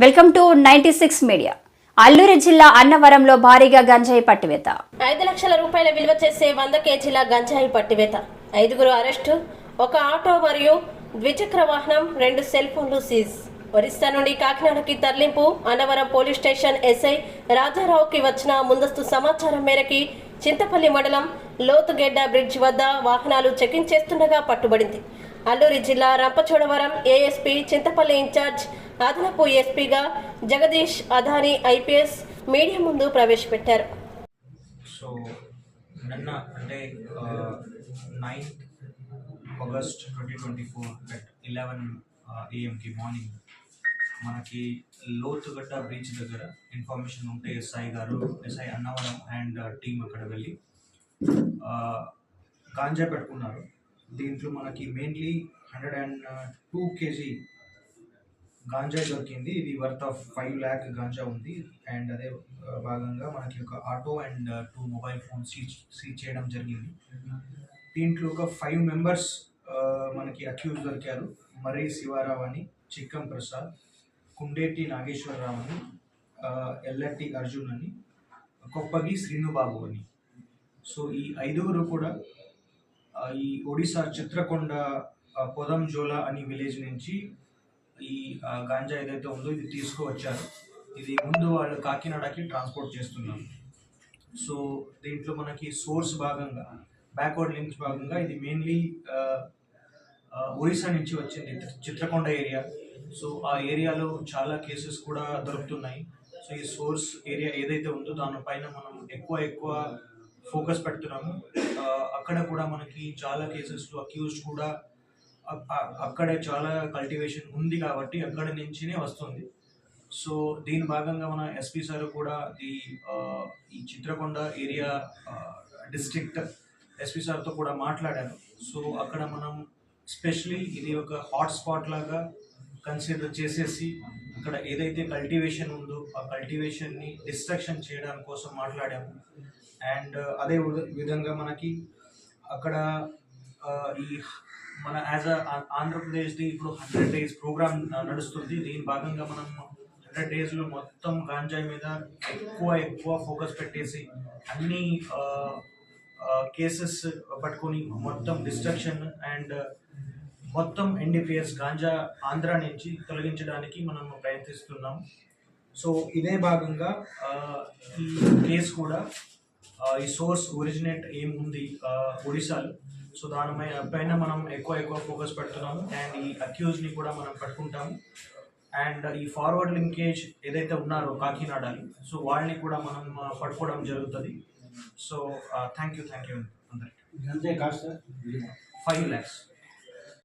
Welcome to 96 media. Alluri జిల్లా అన్నవరంలో భారీగా గంజాయి పట్టివేత. 5 లక్షల రూపాయల విలువ చేసే 100 కేజీల గంజాయి పట్టివేత. 5 అరెస్టు, 1 ఆటో మరియు ద్విచక్ర వాహనం, 2 సెల్ ఫోన్లు సీజ్. ఒరిస్సా నుండి కాకినాడకి తరలింపు. అన్నవరం పోలీస్ స్టేషన్ ఎస్ఐ రాజారావుకి వచ్చిన ముందస్తు సమాచారం మేరకి చింతపల్లి మండలం లోతుగెడ్డ బ్రిడ్జ్ వద్ద వాహనాలు చెకింగ్ చేస్తుండగా పట్టుబడింది. అల్లూరి జిల్లా రంపచోడవరం ఏఎస్పీ చింతపల్లి ఇన్ఛార్జ్ అదనపు ఎస్పీగా జగదీష్ అదాని ఐపీఎస్ మీడియా ముందు ప్రవేశపెట్టారు. సో నిన్న అంటే 9th August 2024 at 11 AM morning మనకి లోతుగడ్డ బ్రిడ్జ్ దగ్గర ఇన్ఫర్మేషన్ ఉంటే ఎస్ఐ అన్నవరం అండ్ టీమ్ అక్కడ వెళ్ళి గాంజా పెట్టుకున్నారు. దీంట్లో మనకి మెయిన్లీ 102 kg గాంజా దొరికింది. ఇది వర్త్ ఆఫ్ 5 lakh గాంజా ఉంది. అండ్ అదే భాగంగా మనకి ఒక auto and 2 mobile phone seize చేయడం జరిగింది. దీంట్లో ఒక 5 members మనకి అక్యూజ్ దొరికారు. మర్రి శివారావు అని, చిక్కం ప్రసాద్, కుండేటి నాగేశ్వరరావు అని, ఎల్లటి అర్జున్ అని, కొప్పగి శ్రీనుబాబు అని. సో ఈ 5 కూడా ఈ ఒడిశా చిత్రకొండ పొదంజోలా అని విలేజ్ నుంచి ఈ గాంజా ఏదైతే ఉందో ఇది తీసుకువచ్చారు. ఇది ముందు వాళ్ళు కాకినాడకి ట్రాన్స్పోర్ట్ చేస్తున్నారు. సో దీంట్లో మనకి సోర్స్ భాగంగా, బ్యాక్వర్డ్ లింక్స్ భాగంగా ఇది మెయిన్లీ ఒడిశా నుంచి వచ్చింది, చిత్రకొండ ఏరియా. సో ఆ ఏరియాలో చాలా కేసెస్ కూడా దొరుకుతున్నాయి. సో ఈ సోర్స్ ఏరియా ఏదైతే ఉందో దానిపైన మనం ఎక్కువ ఫోకస్ పెడుతున్నాము. అక్కడ కూడా మనకి చాలా కేసెస్లో అక్యూజ్డ్ కూడా అక్కడే చాలా కల్టివేషన్ ఉంది కాబట్టి అక్కడి నుంచినే వస్తుంది. సో దీని భాగంగా మన ఎస్పీ సార్ కూడా ఈ చిత్రకొండ ఏరియా డిస్ట్రిక్ట్ ఎస్పీ సార్తో కూడా మాట్లాడారు. సో అక్కడ మనం స్పెషలీ ఇది ఒక హాట్స్పాట్ లాగా కన్సిడర్ చేసేసి అక్కడ ఏదైతే కల్టివేషన్ ఉందో ఆ కల్టివేషన్ని డిస్ట్రక్షన్ చేయడానికి కోసం మాట్లాడాము. అండ్ అదే విధంగా మనకి అక్కడ ఈ మన యాజ్ ఆంధ్రప్రదేశ్ది ఇప్పుడు 100 days ప్రోగ్రామ్ నడుస్తుంది. దీని భాగంగా మనం 100 daysలో మొత్తం గాంజాయి మీద ఎక్కువ ఫోకస్ పెట్టేసి అన్ని కేసెస్ పట్టుకొని మొత్తం డిస్ట్రక్షన్ అండ్ మొత్తం ఎన్డీపీఎస్ గాంజా ఆంధ్ర నుంచి తొలగించడానికి మనం ప్రయత్నిస్తున్నాం. సో ఇదే భాగంగా ఈ కేసు కూడా ఈ సోర్స్ ఒరిజినేట్ ఏముంది ఒడిశాలో, సో పైన మనం ఎక్కువ ఫోకస్ పెడుతున్నాము. అండ్ ఈ అక్యూజ్ని కూడా మనం పట్టుకుంటాము. అండ్ ఈ ఫార్వర్డ్ లింకేజ్ ఏదైతే ఉన్నారో కాకినాడని, సో వాళ్ళని కూడా మనం పట్టుకోవడం జరుగుతుంది. సో థ్యాంక్ యూ అందరికి. 5 lakhs.